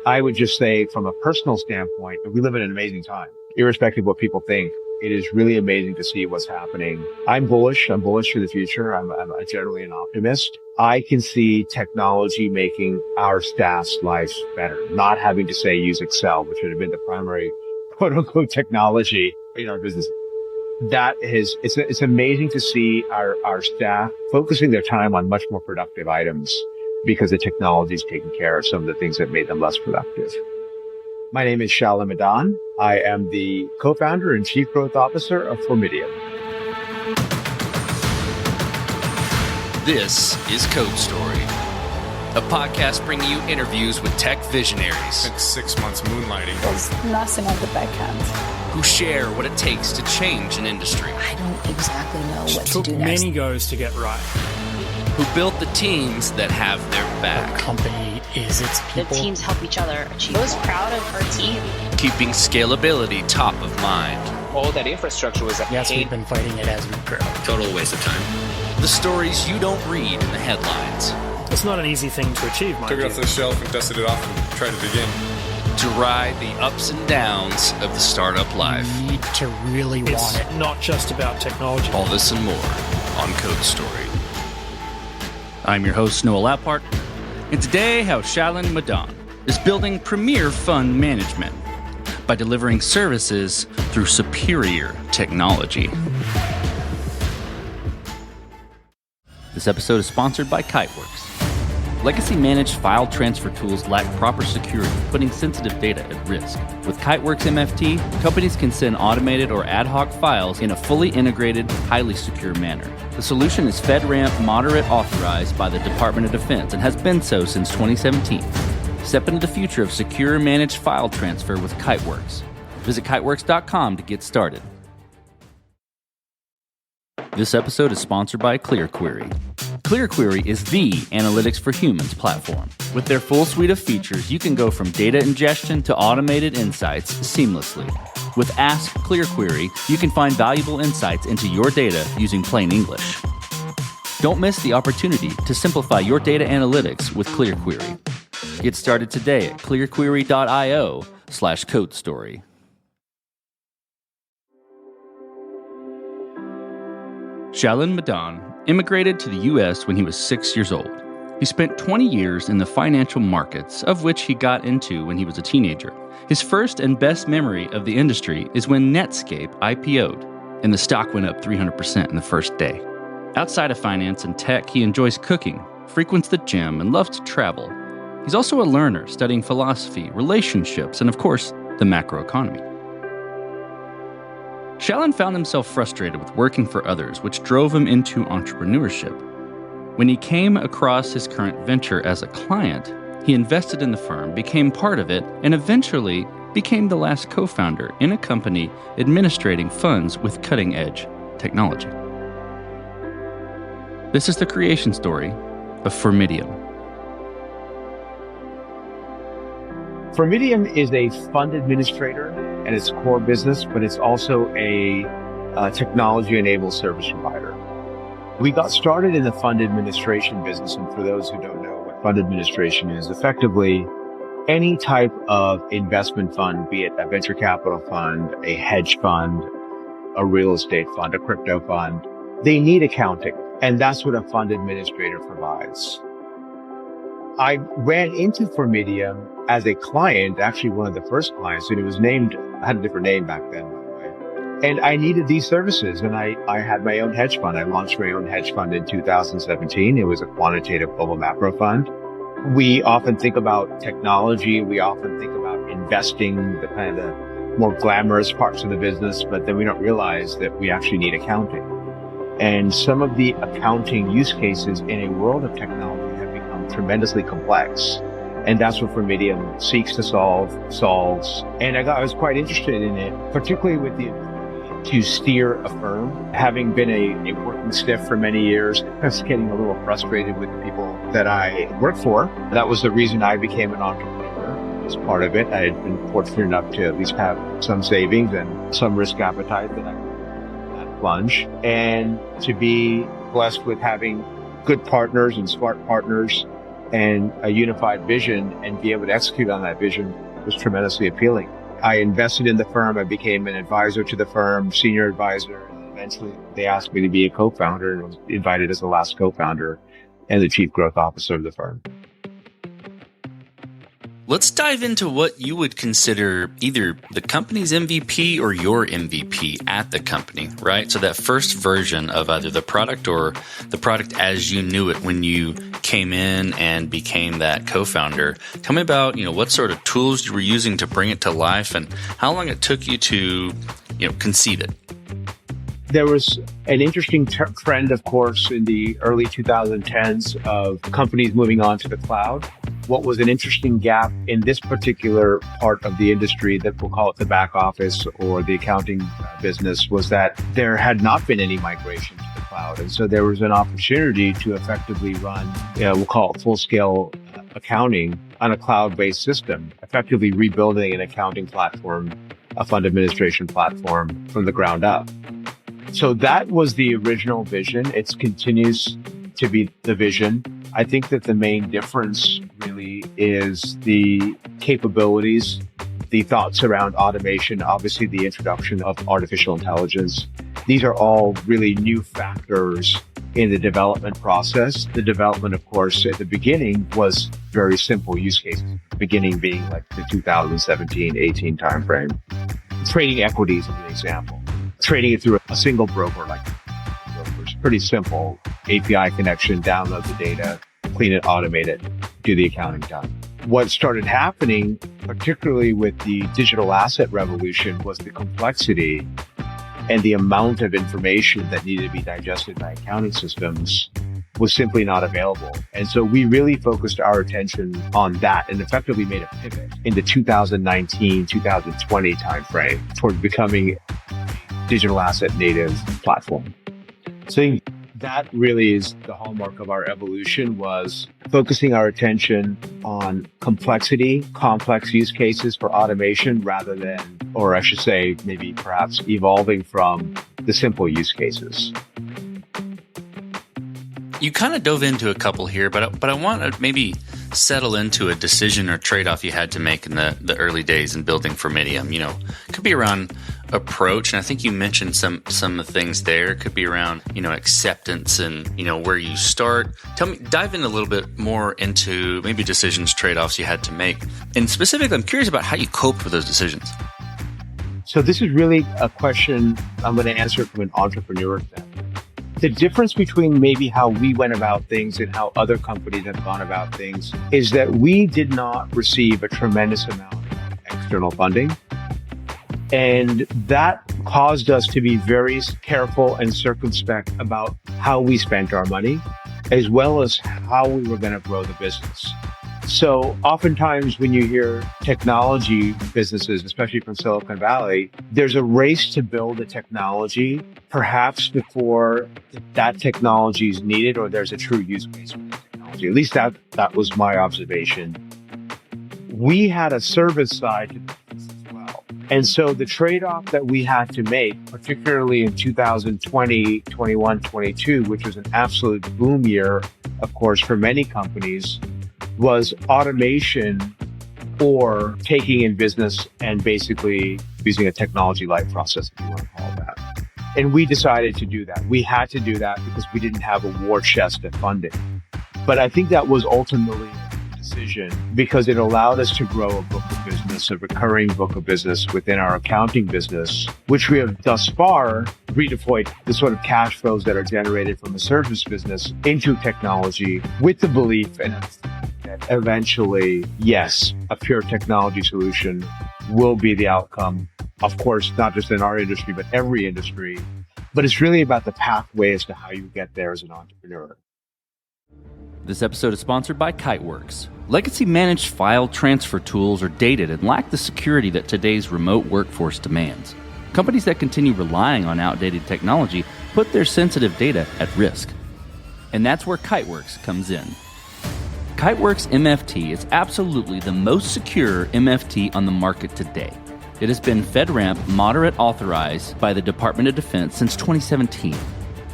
I would just say from a personal standpoint, we live in an amazing time, irrespective of what people think. It is really amazing to see what's happening. I'm bullish. I'm bullish for the future. I'm generally an optimist. I can see technology making our staff's lives better, not having to say use Excel, which would have been the primary quote unquote technology in our business. It's amazing to see our staff focusing their time on much more productive items because the technology is taking care of some of the things that made them less productive. My name is Shalin Madan. I am the co-founder and chief growth officer of Formidium. This is Code Story, a podcast bringing you interviews with tech visionaries. Spent 6 months moonlighting. There's nothing on the back end. Who share what it takes to change an industry. I don't exactly know what to do took next. many goes to get right. Who built the teams that have their back. Our company is its people. The teams help each other achieve. I was proud of our team. Keeping scalability top of mind. All that infrastructure was a Yes, we've been fighting it as we grow. Total waste of time. The stories you don't read in the headlines. It's not an easy thing to achieve, mind Took it you. off the shelf and dusted it off and tried it again. To ride the ups and downs of the startup life. You need to really want it. It's not just about technology. All this and more on Code Story. I'm your host, Noah Lappart, and today how Shalin Madan is building premier fund management by delivering services through superior technology. This episode is sponsored by Kiteworks. Legacy managed file transfer tools lack proper security, putting sensitive data at risk. With Kiteworks MFT, companies can send automated or ad hoc files in a fully integrated, highly secure manner. The solution is FedRAMP moderate authorized by the Department of Defense and has been so since 2017. Step into the future of secure managed file transfer with Kiteworks. Visit kiteworks.com to get started. This episode is sponsored by ClearQuery. ClearQuery is the Analytics for Humans platform. With their full suite of features, you can go from data ingestion to automated insights seamlessly. With Ask ClearQuery, you can find valuable insights into your data using plain English. Don't miss the opportunity to simplify your data analytics with ClearQuery. Get started today at clearquery.io/codestory. Shalin Madan immigrated to the U.S. when he was 6 years old. He spent 20 years in the financial markets, of which he got into when he was a teenager. His first and best memory of the industry is when Netspace IPO'd, and the stock went up 300% in the first day. Outside of finance and tech, he enjoys cooking, frequents the gym, and loves to travel. He's also a learner, studying philosophy, relationships, and of course, the macroeconomy. Shalin found himself frustrated with working for others, which drove him into entrepreneurship. When he came across his current venture as a client, he invested in the firm, became part of it, and eventually became the last co-founder in a company administrating funds with cutting-edge technology. This is the creation story of Formidium. Formidium is a fund administrator and its core business, but it's also a technology-enabled service provider. We got started in the fund administration business, and for those who don't know what fund administration is, effectively any type of investment fund, be it a venture capital fund, a hedge fund, a real estate fund, a crypto fund, they need accounting, and that's what a fund administrator provides. I ran into Formidium as a client, actually one of the first clients, and it was named, I had a different name back then, by the way. And I needed these services, and I had my own hedge fund. I launched my own hedge fund in 2017. It was a quantitative global macro fund. We often think about technology. We often think about investing, the kind of the more glamorous parts of the business, but then we don't realize that we actually need accounting. And some of the accounting use cases in a world of technology have become tremendously complex. And that's what Formidium seeks to solves. And I was quite interested in it, particularly with the ability to steer a firm. Having been a working stiff for many years, I was getting a little frustrated with the people that I worked for. That was the reason I became an entrepreneur as part of it. I had been fortunate enough to at least have some savings and some risk appetite that I could plunge, and to be blessed with having good partners and smart partners and a unified vision and be able to execute on that vision was tremendously appealing. I invested in the firm. I became an advisor to the firm, senior advisor. And eventually they asked me to be a co-founder and was invited as the last co-founder and the chief growth officer of the firm. Let's dive into what you would consider either the company's MVP or your MVP at the company, right? So that first version of either the product or the product as you knew it when you came in and became that co-founder. Tell me about, what sort of tools you were using to bring it to life and how long it took you to, conceive it. There was an interesting trend, of course, in the early 2010s of companies moving on to the cloud. What was an interesting gap in this particular part of the industry that we'll call it the back office or the accounting business was that there had not been any migration to the cloud. And so there was an opportunity to effectively run, we'll call it full-scale accounting on a cloud-based system, effectively rebuilding an accounting platform, a fund administration platform from the ground up. So that was the original vision. It continues to be the vision. I think that the main difference really is the capabilities, the thoughts around automation, obviously the introduction of artificial intelligence. These are all really new factors in the development process. The development, of course, at the beginning was very simple use cases, the beginning being like the 2017-18 timeframe. Trading equities is an example. Trading it through a single broker like brokers. Pretty simple. API connection, download the data, clean it, automate it, do the accounting done. What started happening, particularly with the digital asset revolution, was the complexity and the amount of information that needed to be digested by accounting systems was simply not available. And so we really focused our attention on that and effectively made a pivot in the 2019, 2020 timeframe toward becoming a digital asset native platform. So that really is the hallmark of our evolution, was focusing our attention on complexity, complex use cases for automation rather than, or I should say, maybe perhaps evolving from the simple use cases. You kind of dove into a couple here, but I want to maybe settle into a decision or trade-off you had to make in the early days in building Formidium. It could be around approach, and I think you mentioned some of the things there. It could be around, acceptance and, where you start. Dive in a little bit more into maybe decisions, trade-offs you had to make. And specifically, I'm curious about how you coped with those decisions. So this is really a question I'm going to answer from an entrepreneur standpoint. The difference between maybe how we went about things and how other companies have gone about things is that we did not receive a tremendous amount of external funding. And that caused us to be very careful and circumspect about how we spent our money, as well as how we were going to grow the business. So oftentimes when you hear technology businesses, especially from Silicon Valley, there's a race to build a technology, perhaps before that technology is needed or there's a true use case for the technology. At least that was my observation. We had a service side to the business as well. And so the trade-off that we had to make, particularly in 2020, 21, 22, which was an absolute boom year, of course, for many companies, was automation or taking in business and basically using a technology-like process, if you want to call it that. And we decided to do that. We had to do that because we didn't have a war chest of funding. But I think that was ultimately a decision because it allowed us to grow a book of business, a recurring book of business within our accounting business, which we have thus far redeployed the sort of cash flows that are generated from a service business into technology with the belief and that eventually, yes, a pure technology solution will be the outcome. Of course, not just in our industry, but every industry. But it's really about the pathway as to how you get there as an entrepreneur. This episode is sponsored by Kiteworks. Legacy managed file transfer tools are dated and lack the security that today's remote workforce demands. Companies that continue relying on outdated technology put their sensitive data at risk. And that's where Kiteworks comes in. Kiteworks MFT is absolutely the most secure MFT on the market today. It has been FedRAMP moderate authorized by the Department of Defense since 2017.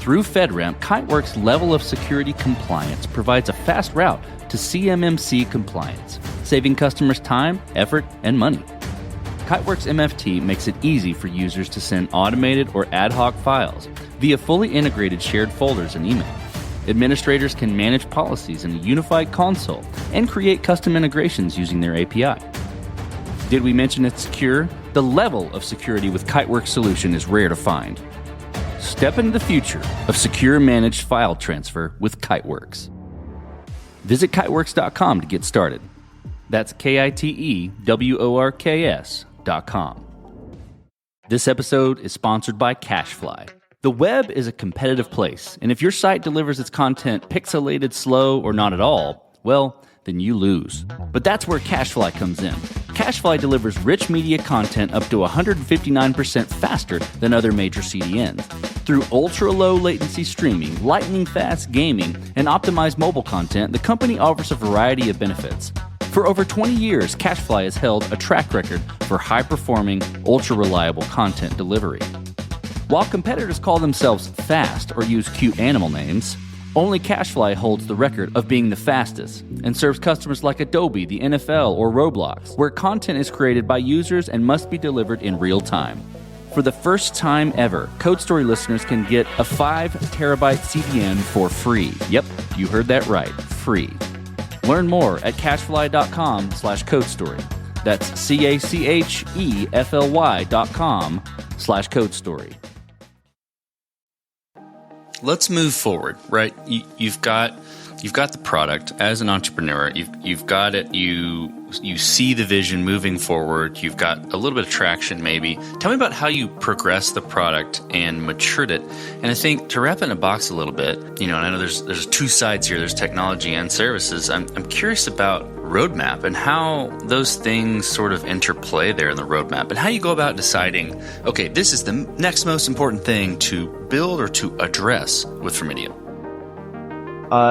Through FedRAMP, Kiteworks' level of security compliance provides a fast route to CMMC compliance, saving customers time, effort, and money. Kiteworks MFT makes it easy for users to send automated or ad hoc files via fully integrated shared folders and email. Administrators can manage policies in a unified console and create custom integrations using their API. Did we mention it's secure? The level of security with Kiteworks solution is rare to find. Step into the future of secure managed file transfer with Kiteworks. Visit kiteworks.com to get started. That's KITEWORKS.com. This episode is sponsored by CashFly. The web is a competitive place, and if your site delivers its content pixelated, slow, or not at all, well, then you lose. But that's where CashFly comes in. CashFly delivers rich media content up to 159% faster than other major CDNs. Through ultra-low latency streaming, lightning-fast gaming, and optimized mobile content, the company offers a variety of benefits. For over 20 years, CashFly has held a track record for high-performing, ultra-reliable content delivery. While competitors call themselves fast or use cute animal names, only CashFly holds the record of being the fastest and serves customers like Adobe, the NFL, or Roblox, where content is created by users and must be delivered in real time. For the first time ever, Code Story listeners can get a 5 terabyte CDN for free. Yep, you heard that right, free. Learn more at cashfly.com/codestory. That's CACHEFLY.com/codestory. Let's move forward, right? You've got the product as an entrepreneur. You've got it. You see the vision moving forward. You've got a little bit of traction, maybe. Tell me about how you progressed the product and matured it. And I think to wrap it in a box a little bit, and I know there's two sides here. There's technology and services. I'm curious about roadmap and how those things sort of interplay there in the roadmap, and how you go about deciding, okay, this is the next most important thing to build or to address with Formidium.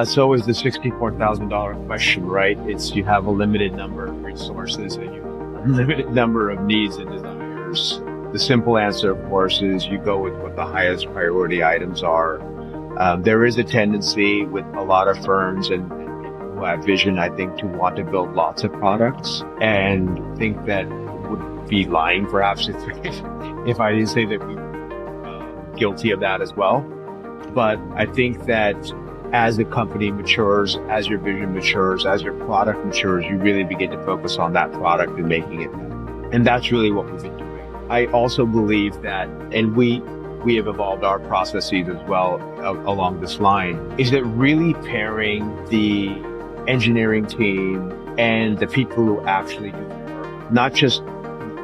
So is the $64,000 question, right? It's you have a limited number of resources and you have a limited number of needs and desires. The simple answer, of course, is you go with what the highest priority items are. There is a tendency with a lot of firms and who have vision, I think, to want to build lots of products, and think that would be lying, perhaps, if I didn't say that we were guilty of that as well. But I think that as the company matures, as your vision matures, as your product matures, you really begin to focus on that product and making it better. And that's really what we've been doing. I also believe that, and we have evolved our processes as well along this line, is that really pairing the engineering team and the people who actually do the work, not just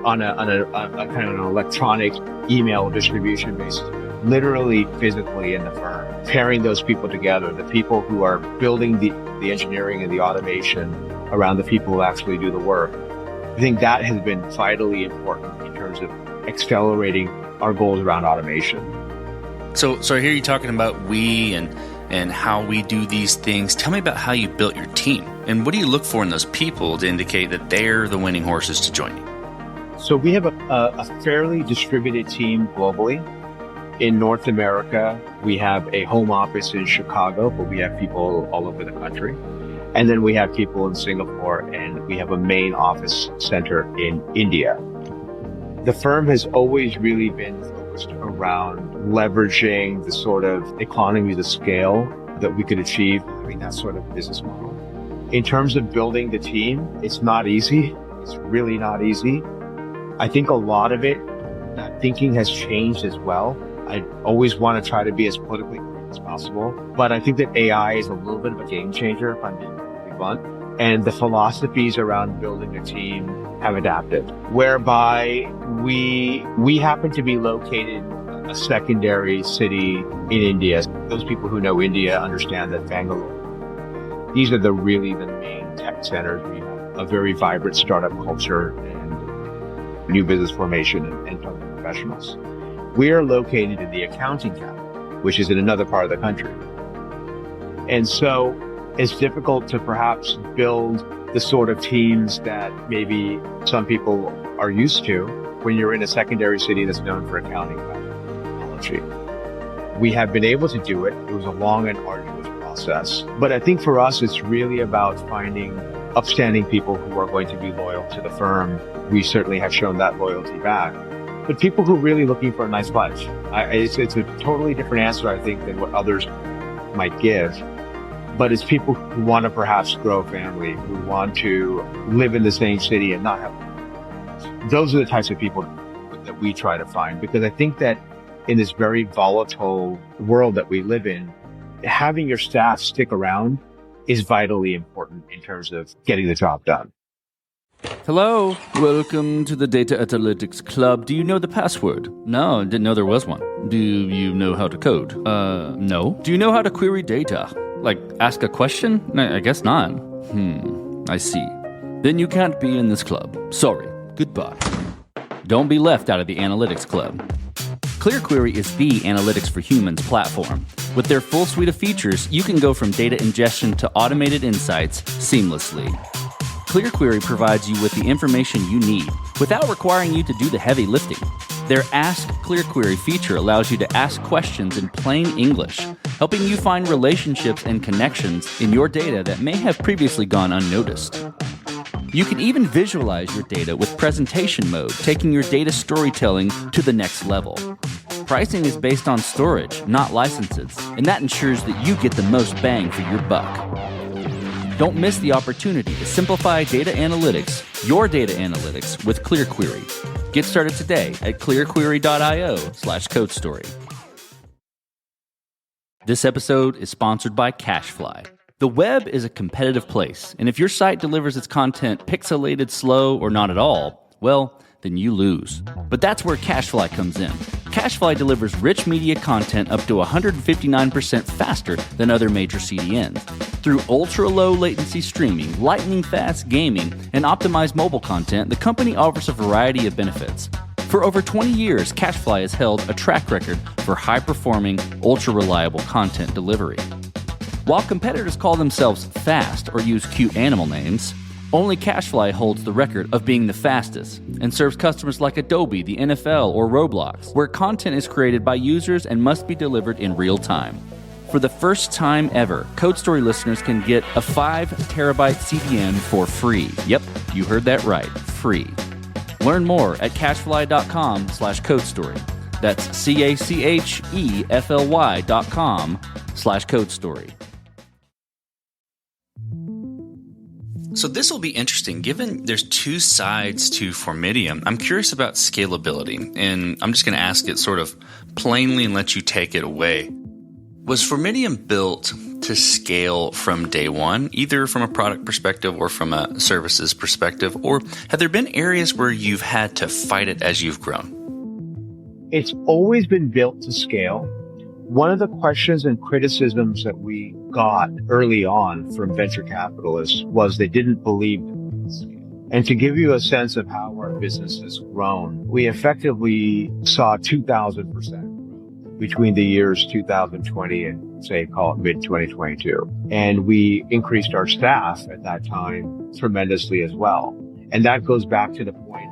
on a kind of an electronic email distribution basis, but literally physically in the firm. Pairing those people together, the people who are building the engineering and the automation around the people who actually do the work. I think that has been vitally important in terms of accelerating our goals around automation. So I hear you talking about we and how we do these things. Tell me about how you built your team, and what do you look for in those people to indicate that they're the winning horses to join you? So we have a fairly distributed team globally. In North America, we have a home office in Chicago, but we have people all over the country. And then we have people in Singapore, and we have a main office center in India. The firm has always really been focused around leveraging the sort of economies of scale that we could achieve having that sort of business model. In terms of building the team, it's not easy. It's really not easy. I think a lot of it, that thinking has changed as well. I always want to try to be as politically correct as possible, but I think that AI is a little bit of a game changer, if I'm being completely blunt. And the philosophies around building a team have adapted, whereby we happen to be located in a secondary city in India. Those people who know India understand that Bangalore, these are the main tech centers. We have a very vibrant startup culture and new business formation and professionals. We are located in the accounting capital, which is in another part of the country. And so it's difficult to perhaps build the sort of teams that maybe some people are used to when you're in a secondary city that's known for accounting technology. We have been able to do it. It was a long and arduous process. But I think for us, it's really about finding upstanding people who are going to be loyal to the firm. We certainly have shown that loyalty back. But people who are really looking for a nice life. It's a totally different answer, I think, than what others might give. But it's people who want to perhaps grow a family, who want to live in the same city and not have. Those are the types of people that we try to find, because I think that in this very volatile world that we live in, having your staff stick around is vitally important in terms of getting the job done. Hello, welcome to the Data Analytics Club. Do you know the password? No, didn't know there was one. Do you know how to code? No. Do you know how to query data? Like, ask a question? I guess not. I see. Then you can't be in this club. Sorry. Goodbye. Don't be left out of the Analytics Club. ClearQuery is the Analytics for Humans platform. With their full suite of features, you can go from data ingestion to automated insights seamlessly. ClearQuery provides you with the information you need without requiring you to do the heavy lifting. Their Ask ClearQuery feature allows you to ask questions in plain English, helping you find relationships and connections in your data that may have previously gone unnoticed. You can even visualize your data with presentation mode, taking your data storytelling to the next level. Pricing is based on storage, not licenses, and that ensures that you get the most bang for your buck. Don't miss the opportunity to simplify data analytics, your data analytics, with ClearQuery. Get started today at clearquery.io/codestory. This episode is sponsored by Cashfly. The web is a competitive place, and if your site delivers its content pixelated, slow, or not at all, well, then you lose. But that's where Cashfly comes in. Cashfly delivers rich media content up to 159% faster than other major CDNs. Through ultra-low latency streaming, lightning-fast gaming, and optimized mobile content, the company offers a variety of benefits. For over 20 years, Cashfly has held a track record for high-performing, ultra-reliable content delivery. While competitors call themselves fast or use cute animal names, only Cashfly holds the record of being the fastest and serves customers like Adobe, the NFL, or Roblox, where content is created by users and must be delivered in real time. For the first time ever, CodeStory listeners can get a 5 terabyte CDN for free. Yep, you heard that right, free. Learn more at cashfly.com/codestory. That's CACHEFLY.com/codestory. So this will be interesting. Given there's two sides to Formidium, I'm curious about scalability, and I'm just going to ask it sort of plainly and let you take it away. Was Formidium built to scale from day one, either from a product perspective or from a services perspective, or have there been areas where you've had to fight it as you've grown? It's always been built to scale. One of the questions and criticisms that we got early on from venture capitalists was they didn't believe in scale. And to give you a sense of how our business has grown, we effectively saw 2,000% growth between the years 2020 and, say, call it mid-2022. And we increased our staff at that time tremendously as well. And that goes back to the point,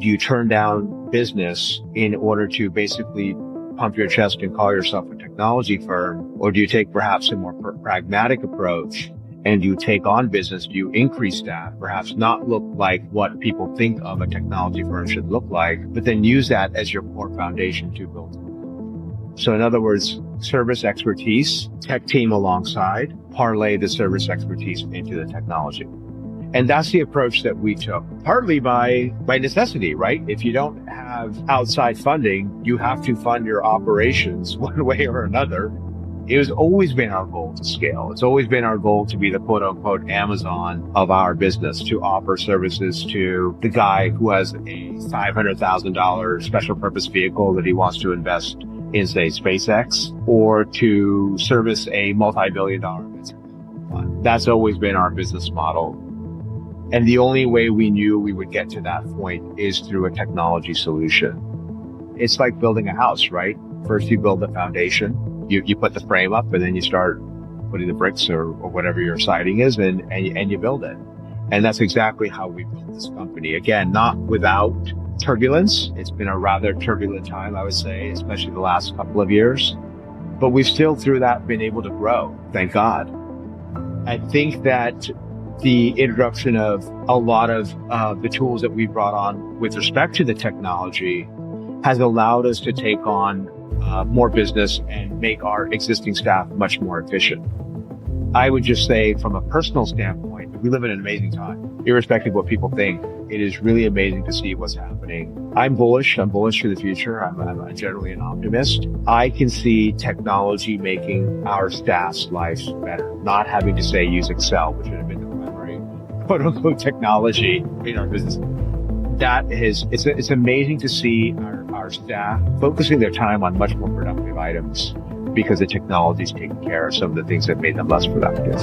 do you turn down business in order to basically pump your chest and call yourself a technology firm? Or do you take perhaps a more pragmatic approach and you take on business? Do you increase staff, perhaps not look like what people think of a technology firm should look like, but then use that as your core foundation to build? So in other words, service expertise, tech team alongside, parlay the service expertise into the technology. And that's the approach that we took, partly by necessity, right? If you don't have outside funding, you have to fund your operations one way or another. It has always been our goal to scale. It's always been our goal to be the quote unquote Amazon of our business, to offer services to the guy who has a $500,000 special purpose vehicle that he wants to invest in, say, SpaceX, or to service a multi-billion-dollar venture fund. That's always been our business model. And the only way we knew we would get to that point is through a technology solution. It's like building a house, right? First you build the foundation, you put the frame up, and then you start putting the bricks or whatever your siding is, and you build it. And that's exactly how we built this company. Again, not without turbulence. It's been a rather turbulent time, I would say, especially the last couple of years. but we've still through that been able to grow. Thank God. I think that the introduction of a lot of the tools that we brought on with respect to the technology has allowed us to take on more business and make our existing staff much more efficient. I would just say from a personal standpoint, we live in an amazing time, irrespective of what people think. It is really amazing to see what's happening. I'm bullish for the future. I'm generally an optimist. I can see technology making our staff's lives better, not having to say use Excel, which would have been the primary quote unquote technology in our business. It's amazing to see our staff focusing their time on much more productive items because the technology is taking care of some of the things that made them less productive.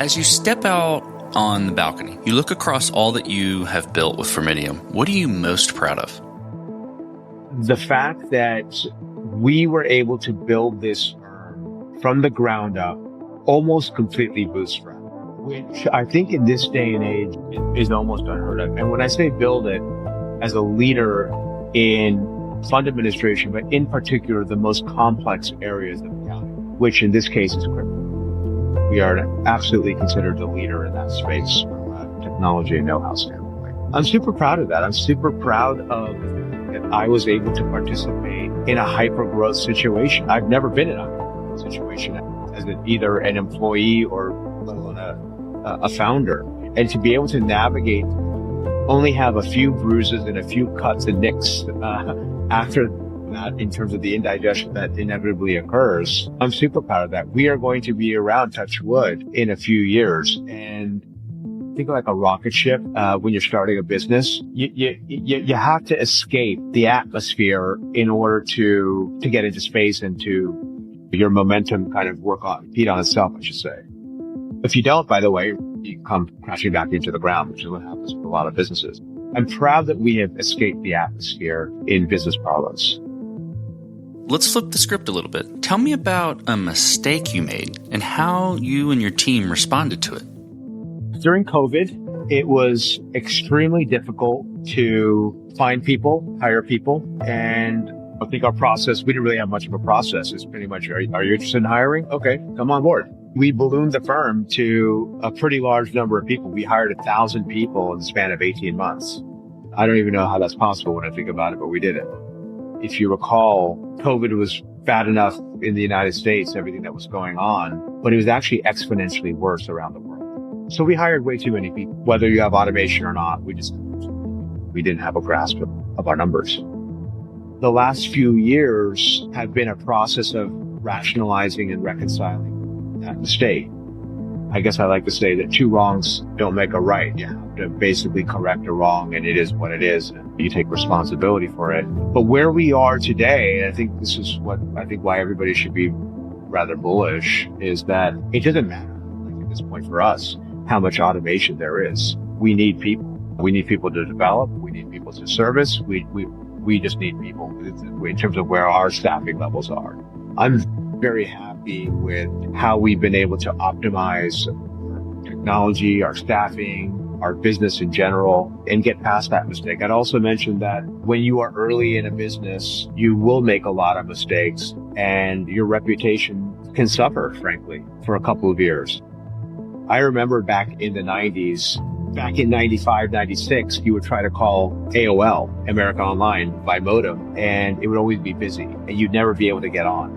As you step out on the balcony, you look across all that you have built with Formidium. What are you most proud of? The fact that we were able to build this firm from the ground up, almost completely bootstrapped, which I think in this day and age is almost unheard of. And when I say build it as a leader in fund administration, but in particular, the most complex areas of accounting, which in this case is crypto. We are absolutely considered the leader in that space from a technology and know-how standpoint. I'm super proud of that. I'm super proud of that I was able to participate in a hyper-growth situation. I've never been in a hyper-growth situation as either an employee or let alone a founder. And to be able to navigate, only have a few bruises and a few cuts and nicks after that in terms of the indigestion that inevitably occurs. I'm super proud of that. We are going to be around, touch wood, in a few years. And think like a rocket ship. When you're starting a business, you have to escape the atmosphere in order to get into space and to your momentum kind of feed on itself, I should say. If you don't, by the way, you come crashing back into the ground, which is what happens with a lot of businesses. I'm proud that we have escaped the atmosphere in business parlance. Let's flip the script a little bit. Tell me about a mistake you made and how you and your team responded to it. During COVID, it was extremely difficult to find people, hire people, and I think our process, we didn't really have much of a process. It's pretty much, are you interested in hiring? Okay, come on board. We ballooned the firm to a pretty large number of people. We hired 1,000 people in the span of 18 months. I don't even know how that's possible when I think about it, but we did it. If you recall, COVID was bad enough in the United States, everything that was going on, but it was actually exponentially worse around the world. So we hired way too many people. Whether you have automation or not, we didn't have a grasp of our numbers. The last few years have been a process of rationalizing and reconciling that mistake. I guess I like to say that 2 wrongs don't make a right. You have to basically correct a wrong, and it is what it is. And you take responsibility for it. But where we are today, and I think this is why everybody should be rather bullish, is that it doesn't matter, like at this point for us, how much automation there is. We need people. We need people to develop. We need people to service. We just need people in terms of where our staffing levels are. I'm very happy with how we've been able to optimize technology, our staffing, our business in general, and get past that mistake. I'd also mention that when you are early in a business, you will make a lot of mistakes and your reputation can suffer, frankly, for a couple of years. I remember back in the 90s, back in 95, 96, you would try to call AOL, America Online, by modem, and it would always be busy and you'd never be able to get on.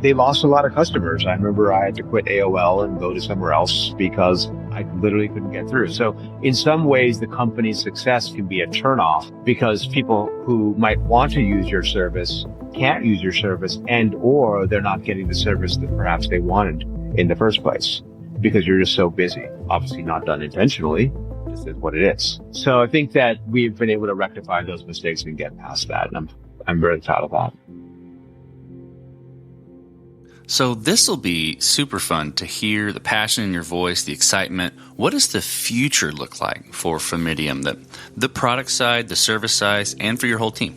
They lost a lot of customers. I remember I had to quit AOL and go to somewhere else because I literally couldn't get through. So in some ways, the company's success can be a turnoff because people who might want to use your service can't use your service or they're not getting the service that perhaps they wanted in the first place because you're just so busy. Obviously not done intentionally. This is what it is. So I think that we've been able to rectify those mistakes and get past that. And I'm very proud of that. So this will be super fun to hear the passion in your voice, the excitement. What does the future look like for Formidium, the product side, the service side, and for your whole team?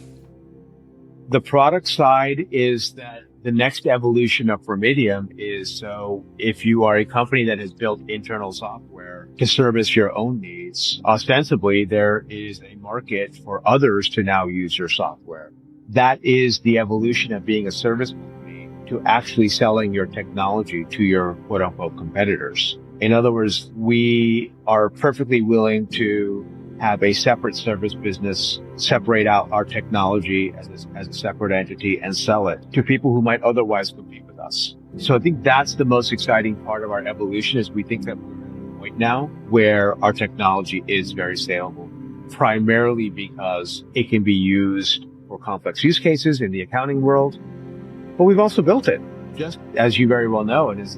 The product side is that the next evolution of Formidium is, so if you are a company that has built internal software to service your own needs, ostensibly there is a market for others to now use your software. that is the evolution of being a service company to actually selling your technology to your quote unquote competitors. In other words, we are perfectly willing to have a separate service business, separate out our technology as a separate entity and sell it to people who might otherwise compete with us. So I think that's the most exciting part of our evolution, is we think that we're at a point now where our technology is very saleable, primarily because it can be used for complex use cases in the accounting world. But we've also built it, just as you very well know, and is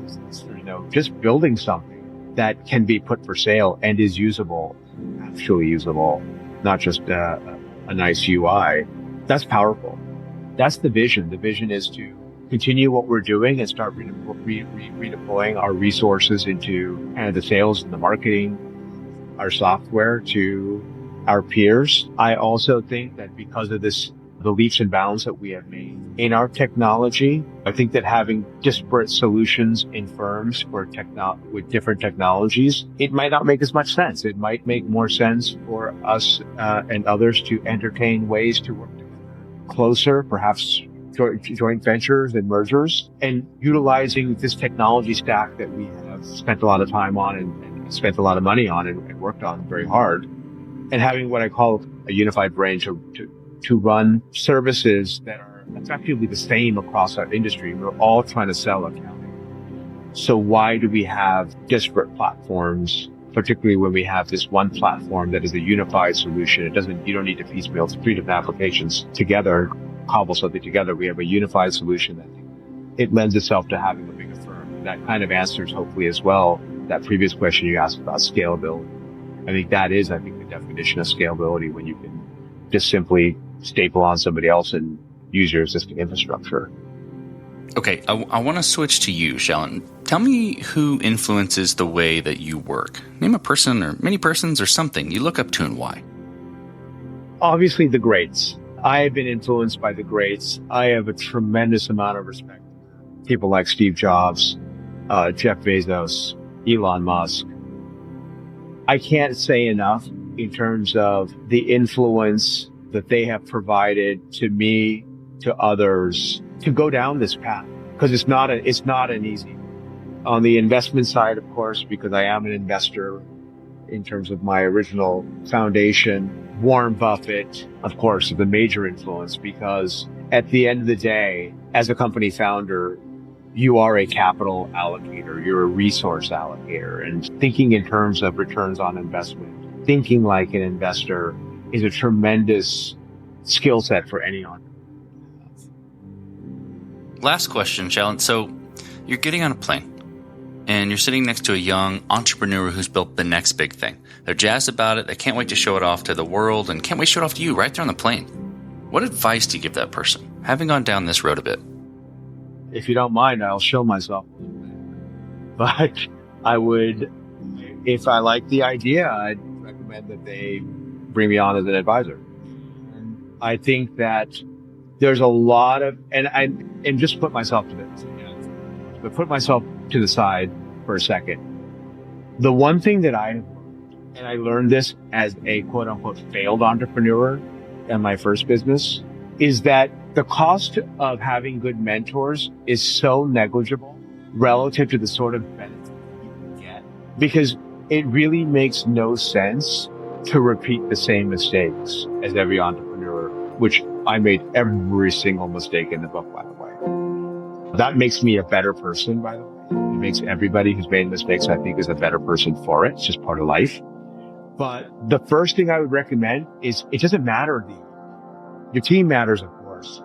just building something that can be put for sale and is usable, actually usable, not just a nice UI. That's powerful. That's the vision. The vision is to continue what we're doing and start redeploying our resources into kind of the sales and the marketing, our software to our peers. I also think that because of the leaps and bounds that we have made in our technology, I think that having disparate solutions in firms with different technologies, it might not make as much sense. It might make more sense for us and others to entertain ways to work together closer, perhaps joint ventures and mergers, and utilizing this technology stack that we have spent a lot of time on and spent a lot of money on and worked on very hard, and having what I call a unified brain to run services that are effectively the same across our industry. We're all trying to sell accounting. So why do we have disparate platforms, particularly when we have this one platform that is a unified solution? You don't need to piecemeal 3 different applications together, cobble something together. We have a unified solution that it lends itself to having a bigger firm. That kind of answers, hopefully, as well, that previous question you asked about scalability. I think that is, the definition of scalability, when you can just simply staple on somebody else and use your existing infrastructure. Okay, I want to switch to you, Shalin. Tell me who influences the way that you work. Name a person or many persons or something you look up to and why. Obviously, the greats. I have been influenced by the greats. I have a tremendous amount of respect for people like Steve Jobs, Jeff Bezos, Elon Musk. I can't say enough in terms of the influence that they have provided to me, to others, to go down this path, because it's not an easy. On the investment side, of course, because I am an investor in terms of my original foundation, Warren Buffett, of course, is a major influence, because at the end of the day, as a company founder, you are a capital allocator, you're a resource allocator, and thinking in terms of returns on investment, thinking like an investor is a tremendous skill set for any entrepreneur. Last question, Shalin. So you're getting on a plane and you're sitting next to a young entrepreneur who's built the next big thing. They're jazzed about it. They can't wait to show it off to the world and can't wait to show it off to you right there on the plane. What advice do you give that person, having gone down this road a bit? If you don't mind, I'll show myself a little bit. But I would, if I like the idea, I'd recommend that they bring me on as an advisor. And I think that there's a lot of, and just put myself to this, but put myself to the side for a second. The one thing that I learned this as a quote unquote failed entrepreneur in my first business, is that the cost of having good mentors is so negligible relative to the sort of benefit you can get, because it really makes no sense to repeat the same mistakes as every entrepreneur, which I made every single mistake in the book, by the way. That makes me a better person, by the way. It makes everybody who's made mistakes, I think, is a better person for it. It's just part of life. But the first thing I would recommend is, it doesn't matter. Your team matters, of course,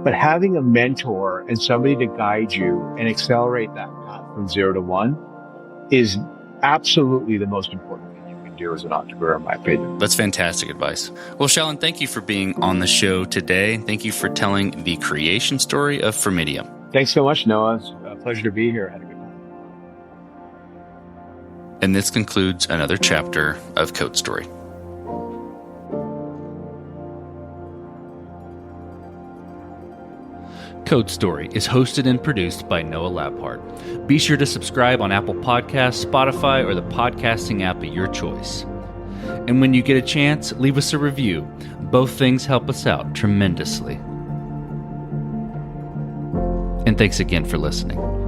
but having a mentor and somebody to guide you and accelerate that path from 0 to 1 is absolutely the most important thing you can do as an entrepreneur, in my opinion. That's fantastic advice. Well, Shalin, thank you for being on the show today. Thank you for telling the creation story of Formidium. Thanks so much, Noah. It's a pleasure to be here. I had a good time. And this concludes another chapter of Code Story. Code Story is hosted and produced by Noah Labhart. Be sure to subscribe on Apple Podcasts, Spotify, or the podcasting app of your choice. And when you get a chance, leave us a review. Both things help us out tremendously. And thanks again for listening.